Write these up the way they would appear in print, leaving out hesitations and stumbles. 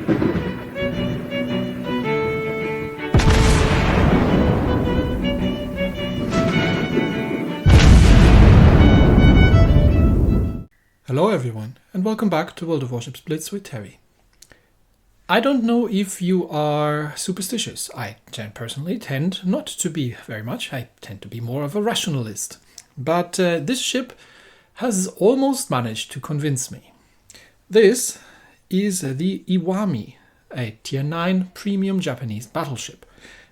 Hello everyone, and welcome back to World of Warships Blitz with Terry. I don't know if you are superstitious. I personally tend not to be very much. I tend to be more of a rationalist. But this ship has almost managed to convince me. This is the Iwami, a Tier 9 premium Japanese battleship.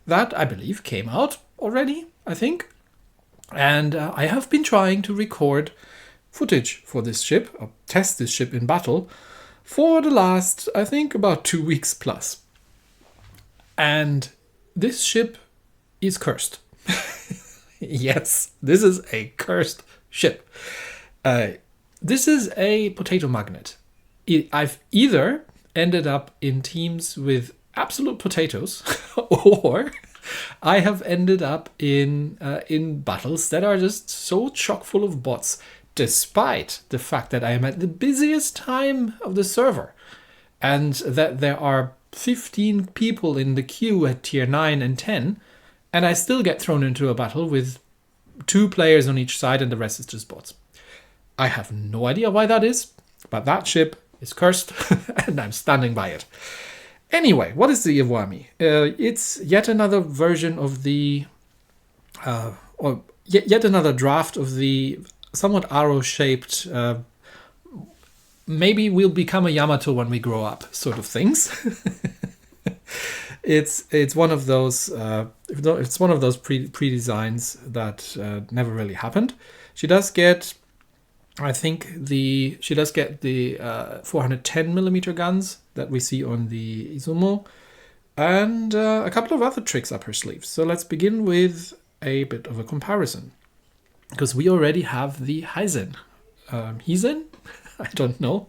That, I believe, came out already, I think. And I have been trying to record footage for this ship, or test this ship in battle, for the last, I think, about 2 weeks plus. And this ship is cursed. Yes, this is a cursed ship. This is a potato magnet. I've either ended up in teams with absolute potatoes, or I have ended up in battles that are just so chock full of bots, despite the fact that I am at the busiest time of the server and that there are 15 people in the queue at tier 9 and 10, and I still get thrown into a battle with 2 players on each side and the rest is just bots. I have no idea why that is, but that ship is cursed and I'm standing by it. Anyway, what is the Iwami? It's yet another version of the, or yet another draft of the somewhat arrow-shaped, maybe we'll become a Yamato when we grow up sort of things. It's one of those pre-designs that never really happened. She does get, I think the 410mm guns that we see on the Izumo, and a couple of other tricks up her sleeve. So let's begin with a bit of a comparison, because we already have the Heisen, Heisen? I don't know,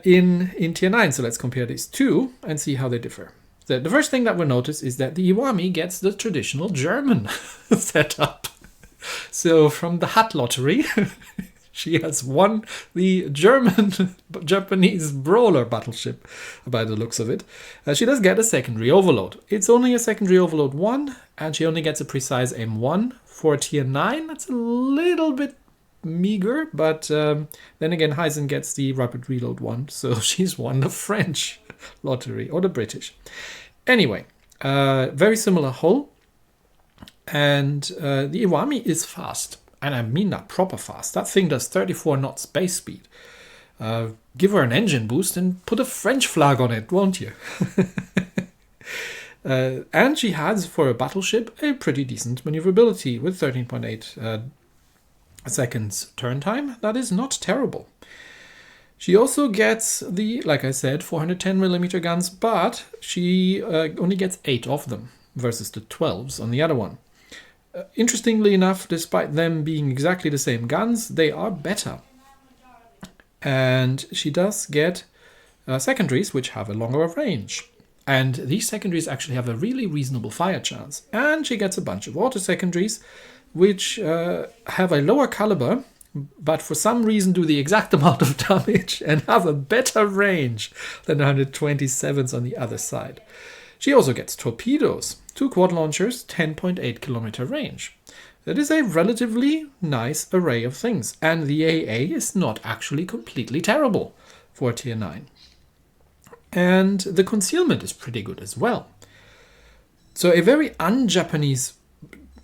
in tier 9. So let's compare these two and see how they differ. The first thing that we'll notice is that the Iwami gets the traditional German setup. So from the hat lottery, she has won the Japanese brawler battleship, by the looks of it. She does get a secondary overload. It's only a secondary overload 1, and she only gets a precise aim 1 for tier 9. That's a little bit meager, but then again, Heisen gets the rapid reload 1, so she's won the French lottery, or the British. Anyway, very similar hull, and the Iwami is fast. And I mean that proper fast. That thing does 34 knots base speed. Give her an engine boost and put a French flag on it, won't you? And she has, for a battleship, a pretty decent maneuverability with 13.8 seconds turn time. That is not terrible. She also gets the, like I said, 410mm guns, but she only gets 8 of them versus the 12s on the other one. Interestingly enough, despite them being exactly the same guns, they are better. And she does get secondaries, which have a longer range. And these secondaries actually have a really reasonable fire chance. And she gets a bunch of auto secondaries, which have a lower caliber, but for some reason do the exact amount of damage and have a better range than 127s on the other side. She also gets torpedoes, 2 quad launchers, 10.8 kilometer range. That is a relatively nice array of things, and the AA is not actually completely terrible for tier 9. And the concealment is pretty good as well. So a very un-Japanese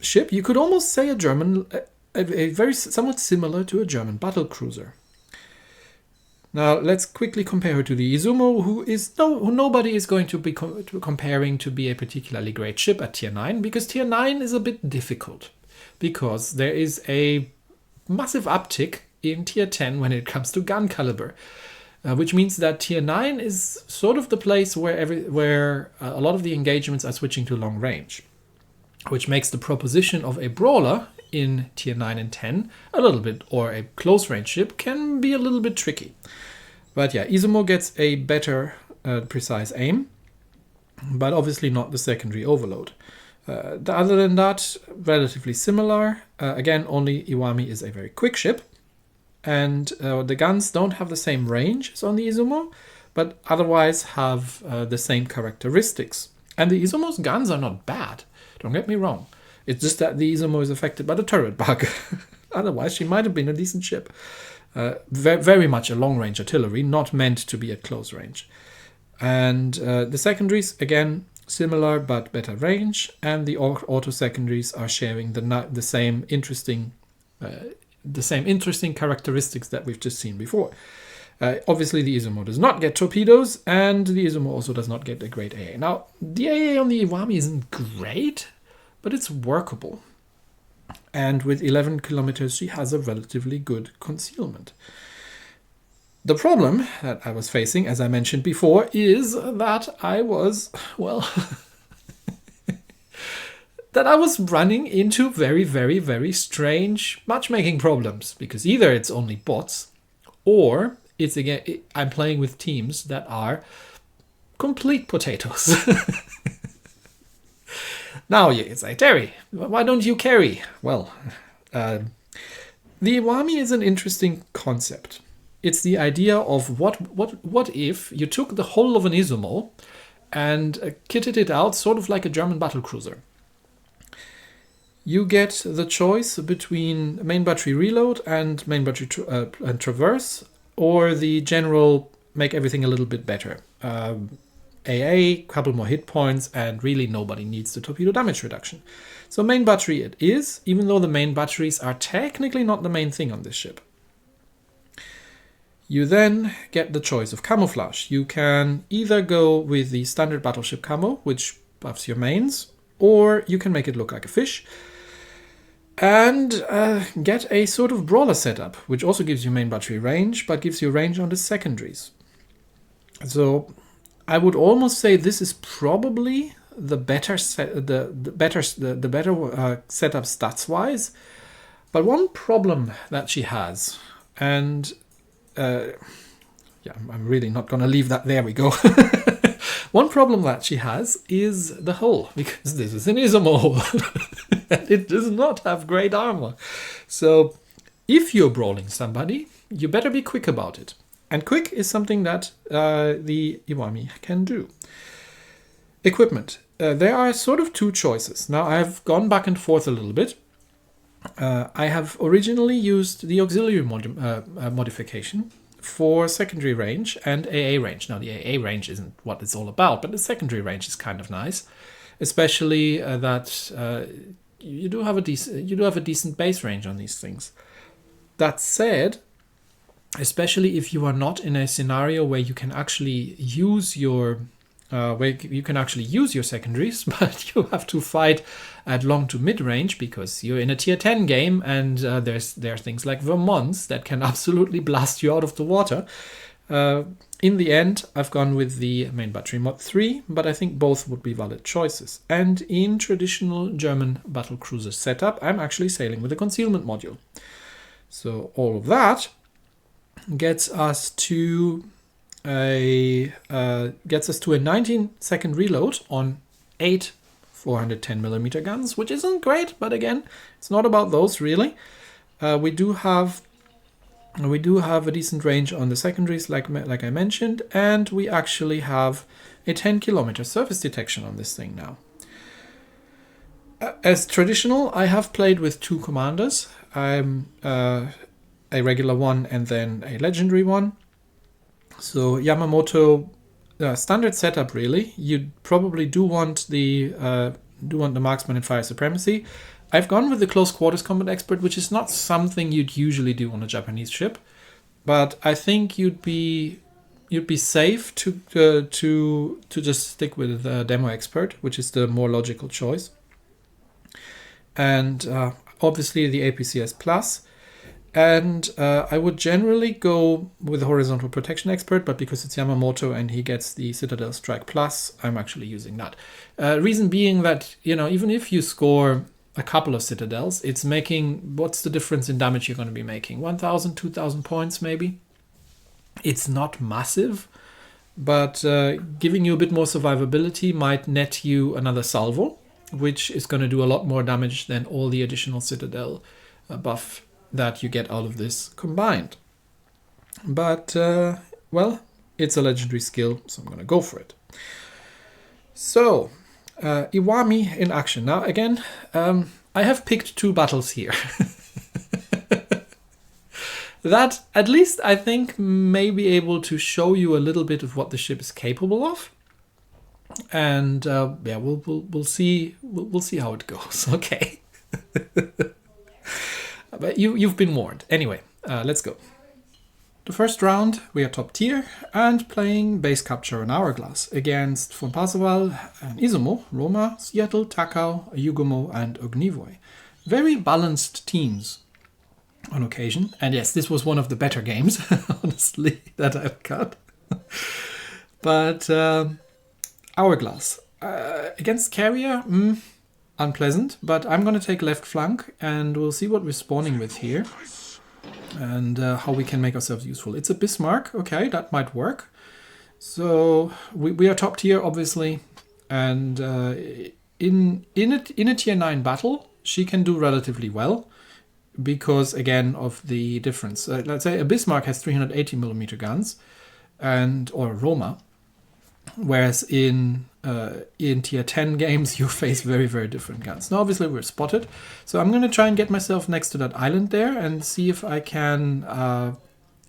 ship, you could almost say a German, a very somewhat similar to a German battlecruiser. Now let's quickly compare her to the Izumo, who nobody is going to be comparing to be a particularly great ship at tier 9, because tier 9 is a bit difficult, because there is a massive uptick in tier 10 when it comes to gun caliber, which means that tier 9 is sort of the place where a lot of the engagements are switching to long range, which makes the proposition of a brawler in tier 9 and 10 a little bit, or a close range ship can be a little bit tricky. But yeah, Izumo gets a better precise aim, but obviously not the secondary overload. Other than that, relatively similar. Again, only Iwami is a very quick ship, and the guns don't have the same range as on the Izumo, but otherwise have the same characteristics. And the Izumo's guns are not bad, don't get me wrong. It's just that the Izumo is affected by the turret bug. Otherwise, she might have been a decent ship. Very much a long-range artillery, not meant to be at close range. And the secondaries, again, similar but better range, and the auto secondaries are sharing the same interesting characteristics that we've just seen before. Obviously, the Izumo does not get torpedoes, and the Izumo also does not get a great AA. Now, the AA on the Iwami isn't great, but it's workable. And with 11 kilometers, she has a relatively good concealment. The problem that I was facing, as I mentioned before, is that I was, well, that I was running into very, very, very strange matchmaking problems. Because either it's only bots, or it's again, I'm playing with teams that are complete potatoes. Now you say, Terry, why don't you carry? Well, the Iwami is an interesting concept. It's the idea of what if you took the whole of an Izumo and kitted it out sort of like a German battlecruiser. You get the choice between main battery reload and main battery and traverse, or the general make everything a little bit better. AA, couple more hit points, and really nobody needs the torpedo damage reduction. So main battery it is, even though the main batteries are technically not the main thing on this ship. You then get the choice of camouflage. You can either go with the standard battleship camo, which buffs your mains, or you can make it look like a fish, and get a sort of brawler setup, which also gives you main battery range, but gives you range on the secondaries. So I would almost say this is probably the better setup stats wise. But one problem that she has, and I'm really not going to leave that. There we go. One problem that she has is the hull, because this is an Izumo hull. And it does not have great armor. So if you're brawling somebody, you better be quick about it. And quick is something that the Iwami can do. Equipment. There are sort of two choices. Now, I've gone back and forth a little bit. I have originally used the auxiliary modification for secondary range and AA range. Now, the AA range isn't what it's all about, but the secondary range is kind of nice, especially that you do have a decent base range on these things. That said, especially if you are not in a scenario where you can actually use your secondaries, but you have to fight at long to mid range because you're in a tier 10 game, and there are things like Vermonts that can absolutely blast you out of the water. In the end, I've gone with the main battery mod 3, but I think both would be valid choices. And in traditional German battlecruiser setup, I'm actually sailing with a concealment module. So all of that gets us to a 19-second reload on 8 410mm guns, which isn't great, but again, it's not about those really. We do have a decent range on the secondaries, like I mentioned, and we actually have a 10-kilometer surface detection on this thing now. As traditional, I have played with two commanders. I'm a regular one and then a legendary one. So Yamamoto, standard setup really. You probably do want the marksman and fire supremacy. I've gone with the close quarters combat expert, which is not something you'd usually do on a Japanese ship, but I think you'd be safe to just stick with the demo expert, which is the more logical choice. And obviously the APCS plus. And I would generally go with the horizontal protection expert, but because it's Yamamoto and he gets the Citadel Strike Plus, I'm actually using that. Reason being that, even if you score a couple of Citadels, it's making, what's the difference in damage you're going to be making? 1,000, 2,000 points maybe? It's not massive, but giving you a bit more survivability might net you another salvo, which is going to do a lot more damage than all the additional Citadel buff that you get out of this combined. But, It's a legendary skill, so I'm going to go for it. So, Iwami in action. Now, again, I have picked 2 battles here. That, at least, I think, may be able to show you a little bit of what the ship is capable of. And, yeah, we'll see how it goes, okay? But you've been warned. Anyway, let's go. The first round, we are top tier and playing base capture and hourglass against von Parseval and Izumo, Roma, Seattle, Takao, Yugumo and Ognivoy. Very balanced teams on occasion. And yes, this was one of the better games, honestly, that I've got. But hourglass. Against carrier, unpleasant, but I'm going to take left flank and we'll see what we're spawning with here. And how we can make ourselves useful. It's a Bismarck, okay, that might work. So we are top tier, obviously, and in a tier 9 battle, she can do relatively well because, again, of the difference. Let's say a Bismarck has 380mm guns, or Roma, whereas in tier 10 games you face very, very different guns. Now obviously we're spotted, so I'm going to try and get myself next to that island there and see if I can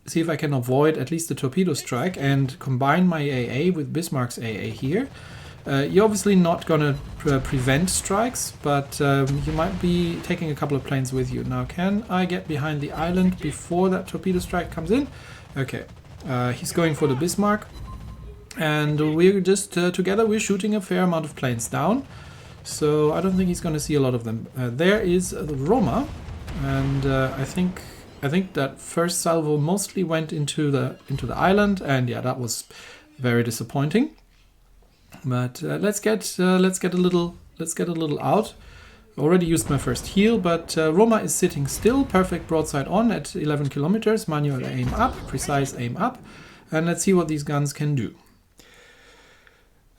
avoid at least the torpedo strike and combine my AA with Bismarck's AA here. You're obviously not going to prevent strikes, but you might be taking a couple of planes with you. Now can I get behind the island before that torpedo strike comes in? Okay, he's going for the Bismarck. And we're just together we're shooting a fair amount of planes down, so I don't think he's going to see a lot of them. There is the Roma, and I think that first salvo mostly went into the island, and yeah, that was very disappointing. But let's get a little out. Already used my first heal, but Roma is sitting still, perfect broadside on at 11 kilometers, manual aim up, precise aim up, and let's see what these guns can do.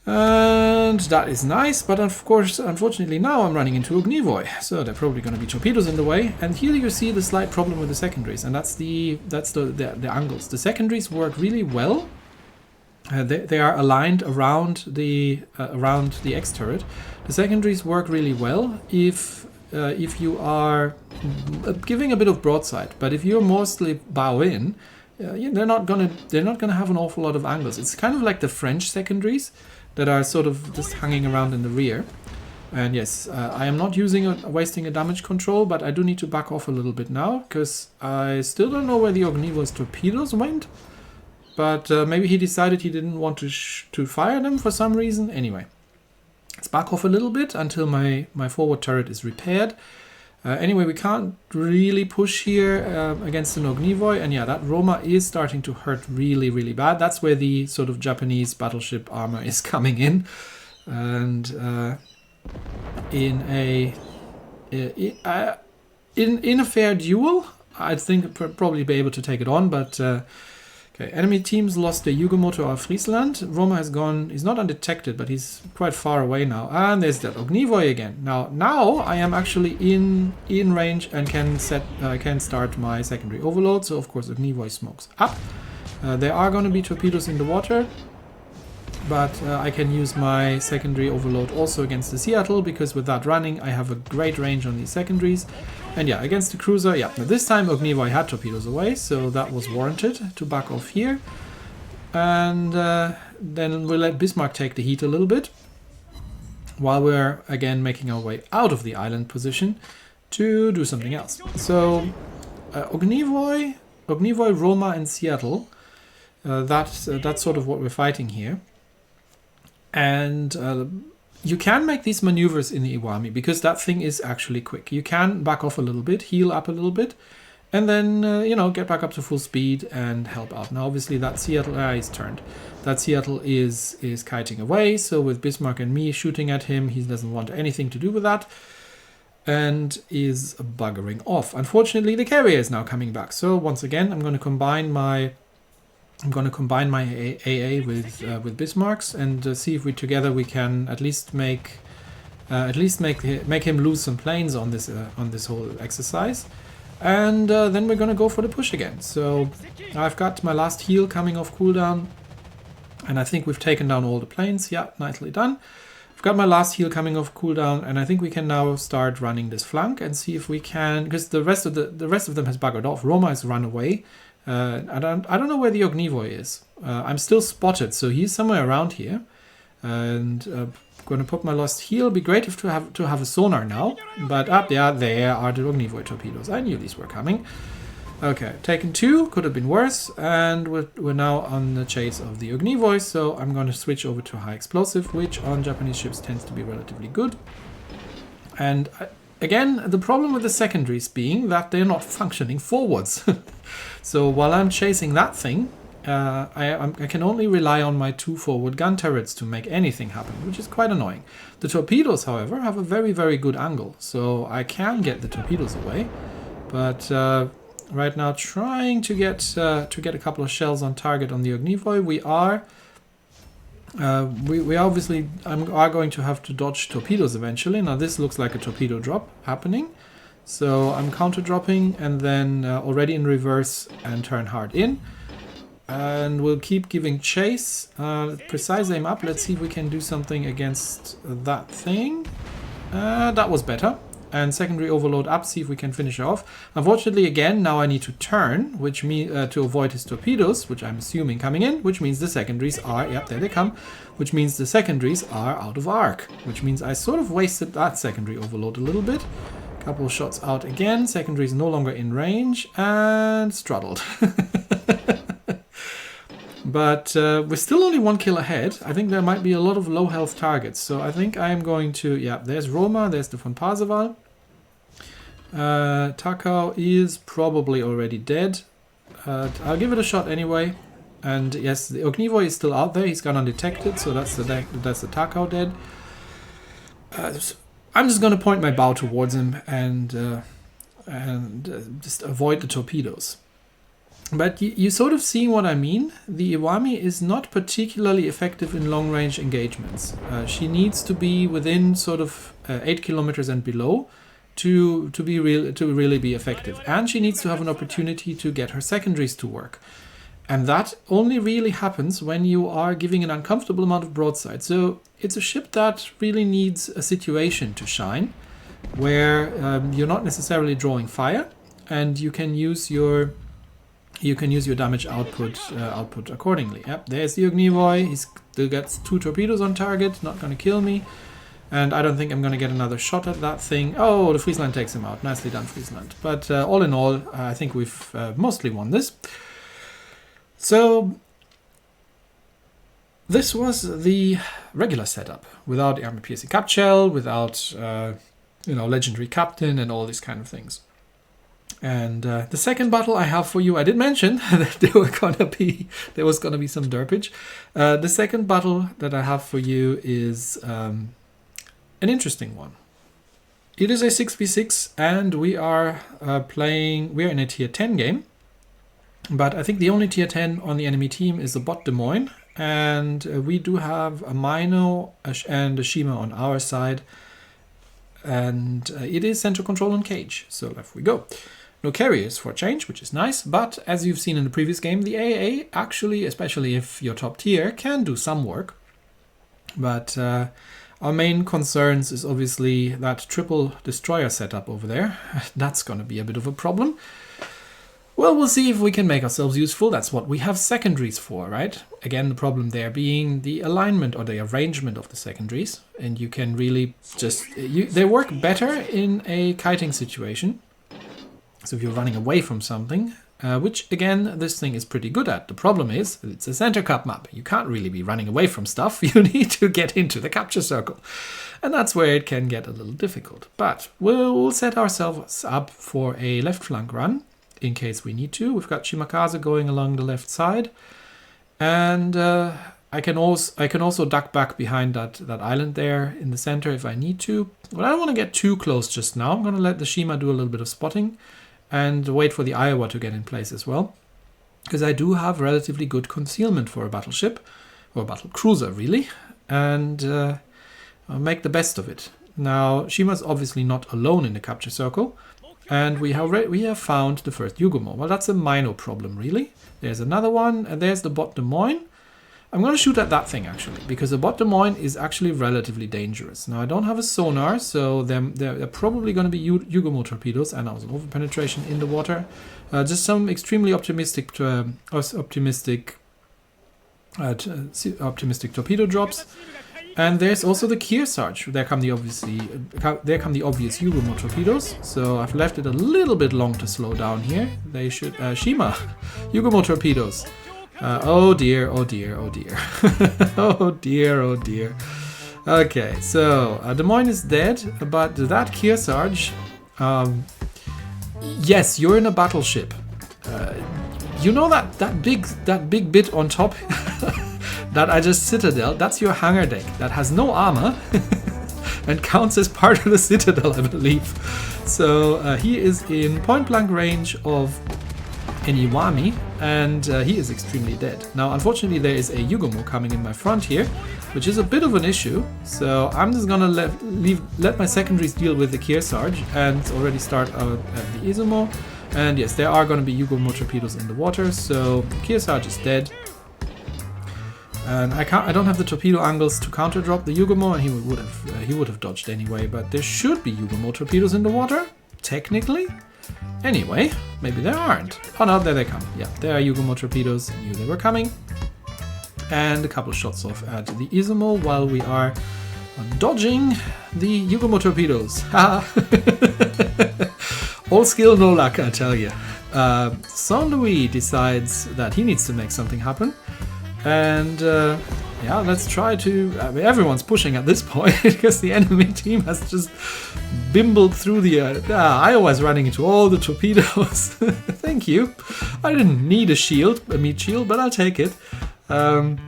And that is nice, but of course, unfortunately now I'm running into Ognivoy, so there are probably going to be torpedoes in the way. And here you see the slight problem with the secondaries, and that's the angles. The secondaries work really well. They are aligned around the X turret. The secondaries work really well if you are giving a bit of broadside, but if you're mostly bow in, they're not gonna have an awful lot of angles. It's kind of like the French secondaries that are sort of just hanging around in the rear. And yes, I am not wasting a damage control, but I do need to back off a little bit now, because I still don't know where the Ognivoy's torpedoes went, but maybe he decided he didn't want to fire them for some reason. Anyway, let's back off a little bit until my forward turret is repaired. Anyway, we can't really push here against an Ognivoy, and yeah, that Roma is starting to hurt really, really bad. That's where the sort of Japanese battleship armor is coming in, and in a fair duel, I think probably be able to take it on, but okay, enemy teams lost the Yugumo to our Friesland. Roma has gone, he's not undetected, but he's quite far away now. And there's that Ognivoy again. Now I am actually in range and can start my secondary overload. So of course Ognivoy smokes up. There are going to be torpedoes in the water, but I can use my secondary overload also against the Seattle, because with that running I have a great range on these secondaries. And yeah, against the cruiser, yeah, now this time Ognivoy had torpedoes away, so that was warranted to back off here. And then we'll let Bismarck take the heat a little bit, while we're again making our way out of the island position to do something else. So Ognivoy, Roma and Seattle, that's sort of what we're fighting here. And you can make these maneuvers in the Iwami, because that thing is actually quick. You can back off a little bit, heal up a little bit, and then, get back up to full speed and help out. Now, obviously, that Seattle is turned. That Seattle is kiting away, so with Bismarck and me shooting at him, he doesn't want anything to do with that, and is buggering off. Unfortunately, the carrier is now coming back. So once again, I'm going to combine my AA with Bismarck's and see if we together we can at least make him lose some planes on this whole exercise, and then we're gonna go for the push again. So I've got my last heal coming off cooldown, And I think we've taken down all the planes. Yeah, nicely done. I've got my last heal coming off cooldown, and I think we can now start running this flank and see if we can, because the rest of them has buggered off. Roma has run away. I don't know where the Ognivoi is. I'm still spotted, so he's somewhere around here. And I'm going to put my last heal. Be great if to have a sonar now, but up there are the Ognivoi torpedoes. I knew these were coming. Okay, taken 2, could have been worse, and we're now on the chase of the Ognivoi, so I'm going to switch over to high explosive, which on Japanese ships tends to be relatively good. And again, the problem with the secondaries being that they're not functioning forwards. So while I'm chasing that thing, I can only rely on my 2 forward gun turrets to make anything happen, which is quite annoying. The torpedoes, however, have a very, very good angle, so I can get the torpedoes away, but right now trying to get a couple of shells on target on the Ognivoi. We obviously are going to have to dodge torpedoes eventually. Now this looks like a torpedo drop happening, so I'm counter dropping and then already in reverse and turn hard in, and we'll keep giving chase. Precise aim up. Let's see if we can do something against that thing. That was better. And secondary overload up, see if we can finish off. Unfortunately, again, now I need to turn, which means to avoid his torpedoes, which I'm assuming coming in, which means the secondaries are, yep, there they come, which means the secondaries are out of arc, which means I sort of wasted that secondary overload a little bit. Couple of shots out again, secondaries no longer in range, and straddled. But we're still only 1 kill ahead. I think there might be a lot of low health targets. So I think I'm going to... Yeah, there's Roma, there's the von Parseval. Takao is probably already dead. I'll give it a shot anyway. And yes, the Ognivoi is still out there. He's gone undetected, so that's the Takao dead. I'm just going to point my bow towards him and just avoid the torpedoes. But you sort of seeing what I mean. The Iwami is not particularly effective in long-range engagements. She needs to be within sort of 8 kilometers and below to really be effective. And she needs to have an opportunity to get her secondaries to work. And that only really happens when you are giving an uncomfortable amount of broadside. So it's a ship that really needs a situation to shine, where you're not necessarily drawing fire, and you can use your damage output accordingly. Yep, there's the Ognivoi. He still gets 2 torpedoes on target, not going to kill me. And I don't think I'm going to get another shot at that thing. Oh, the Friesland takes him out. Nicely done, Friesland. But all in all, I think we've mostly won this. So this was the regular setup, without Army PSC Cap Shell, without legendary captain and all these kind of things. And the second battle I have for you, I did mention that there was going to be some derpage. The second battle that I have for you is an interesting one. It is a 6v6, and we are we're in a tier 10 game. But I think the only tier 10 on the enemy team is the bot Des Moines, and we do have a Mino and a Shima on our side. And it is center control and cage, so off we go. No carriers for change, which is nice, but as you've seen in the previous game, the AA actually, especially if you're top tier, can do some work. But our main concerns is obviously that triple destroyer setup over there. That's going to be a bit of a problem. Well, we'll see if we can make ourselves useful. That's what we have secondaries for, right? Again, the problem there being the alignment or the arrangement of the secondaries. And you can really just... they work better in a kiting situation. So if you're running away from something, which, again, this thing is pretty good at. The problem is, it's a center cup map. You can't really be running away from stuff. You need to get into the capture circle. And that's where it can get a little difficult. But we'll set ourselves up for a left flank run, in case we need to. We've got Shimakaze going along the left side, and I can also duck back behind that island there in the center if I need to. But I don't want to get too close just now. I'm going to let the Shima do a little bit of spotting and wait for the Iowa to get in place as well, because I do have relatively good concealment for a battleship, or a battle cruiser really, and I'll make the best of it. Now Shima's obviously not alone in the capture circle. And we have found the first Izumo. Well, that's a minor problem, really. There's another one, and there's the bot Des Moines. I'm going to shoot at that thing, actually, because the bot Des Moines is actually relatively dangerous. Now, I don't have a sonar, so they're probably going to be Izumo torpedoes, and also over-penetration in the water. Just some extremely optimistic torpedo drops. And there's also the Kearsarge. There come the obvious Izumo torpedoes. So I've left it a little bit long to slow down here. They should Shima Izumo torpedoes. Oh dear, oh dear, oh dear. Oh dear, oh dear. Okay, so Des Moines is dead, but that Kearsarge, yes, you're in a battleship. You know that big bit on top that I just citadel, that's your hangar deck that has no armor and counts as part of the citadel, I believe. So he is in point blank range of an Iwami, and he is extremely dead. Now, unfortunately, there is a Izumo coming in my front here, which is a bit of an issue. So I'm just gonna let my secondaries deal with the Kearsarge and already start out at the Izumo. And yes, there are going to be Izumo torpedoes in the water, so Kearsarge is dead. And I don't have the torpedo angles to counter drop the Izumo, and he would have dodged anyway. But there should be Izumo torpedoes in the water, technically. Anyway, maybe there aren't. Oh no, there they come. Yeah, there are Izumo torpedoes. I knew they were coming. And a couple of shots off at the Izumo while we are dodging the Izumo torpedoes. All skill, no luck, I tell you. Saint-Louis decides that he needs to make something happen. And yeah, let's try to... I mean, everyone's pushing at this point because the enemy team has just bimbled through the... Iowa's running into all the torpedoes. Thank you. I didn't need a meat shield, but I'll take it. And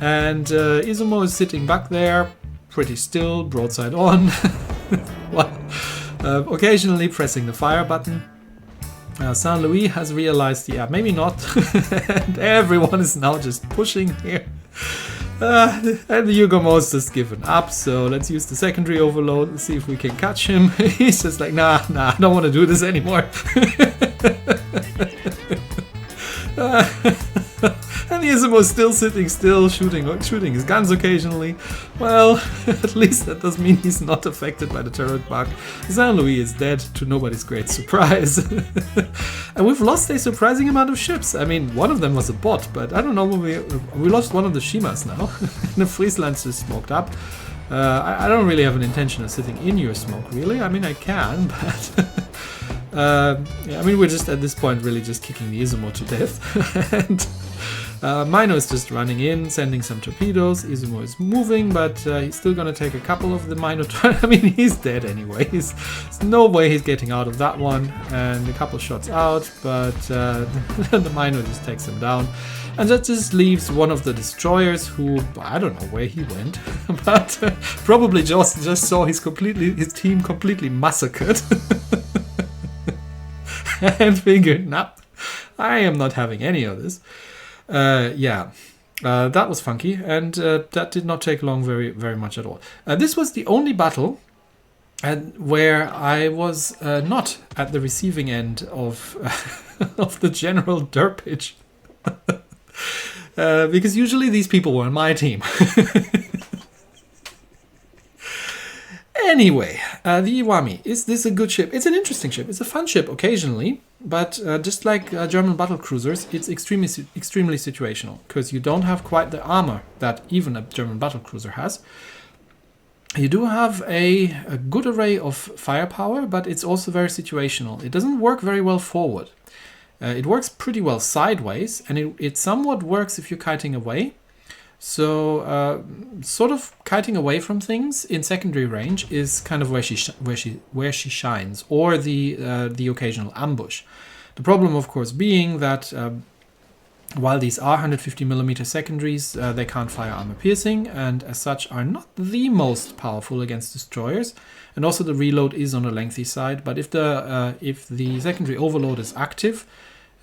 Izumo is sitting back there, pretty still, broadside on. Well, occasionally pressing the fire button. Saint-Louis has realized, yeah, maybe not. And everyone is now just pushing here. And the Izumo is just given up, so let's use the secondary overload and see if we can catch him. He's just like, nah, I don't want to do this anymore. And the Izumo is still sitting still, shooting his guns occasionally. Well, at least that does mean he's not affected by the turret bug. Saint-Louis is dead, to nobody's great surprise. And we've lost a surprising amount of ships. I mean, one of them was a bot, but I don't know, we lost one of the Shimas now. The Friesland's just smoked up. I don't really have an intention of sitting in your smoke, really. I mean, I can, but... yeah, I mean, we're just at this point really just kicking the Izumo to death. And Mino is just running in, sending some torpedoes. Izumo is moving, but he's still going to take a couple of the Mino. I mean, he's dead anyway. There's no way he's getting out of that one. And a couple shots out, but the Mino just takes him down. And that just leaves one of the destroyers who, I don't know where he went, but probably just saw his team completely massacred. And figured, nah, I am not having any of this. Yeah, that was funky, and that did not take long very much at all. This was the only battle where I was not at the receiving end of of the general derpage. Because usually these people were on my team. Anyway, the Iwami. Is this a good ship? It's an interesting ship. It's a fun ship occasionally, but just like German battlecruisers, it's extremely situational, because you don't have quite the armor that even a German battlecruiser has. You do have a good array of firepower, but it's also very situational. It doesn't work very well forward. It works pretty well sideways, and it somewhat works if you're kiting away. So, sort of kiting away from things in secondary range is kind of where she shines, or the occasional ambush. The problem, of course, being that while these are 150mm secondaries, they can't fire armor piercing, and as such are not the most powerful against destroyers. And also the reload is on the lengthy side. But if the secondary overload is active,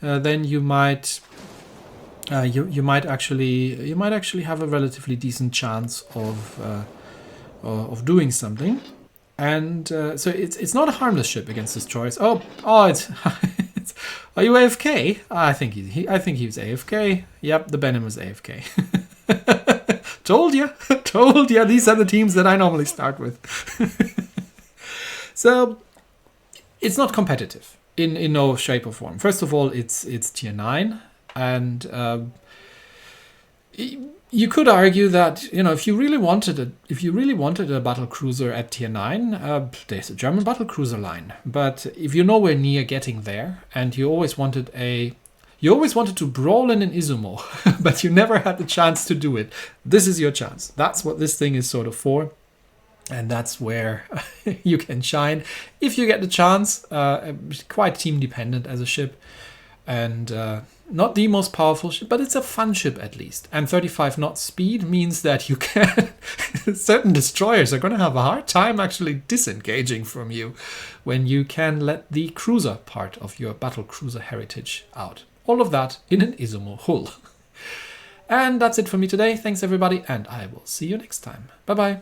then you might actually have a relatively decent chance of doing something. And so it's not a harmless ship against destroyers. Oh, it's are you AFK? I think he was AFK. Yep, the Benham was AFK. Told you. Told you. These are the teams that I normally start with. So it's not competitive in no shape or form. First of all, it's tier 9, and you could argue that, you know, if you really wanted a battle cruiser at tier 9, there's a German battle cruiser line. But if you're nowhere near getting there, and you always wanted to brawl in an Izumo, but you never had the chance to do it, this is your chance. That's what this thing is sort of for. And that's where you can shine if you get the chance. Quite team dependent as a ship, and not the most powerful ship, but it's a fun ship at least. And 35 knot speed means that you can certain destroyers are going to have a hard time actually disengaging from you when you can let the cruiser part of your battle cruiser heritage out. All of that in an Izumo hull. And that's it for me today. Thanks everybody, and I will see you next time. Bye bye.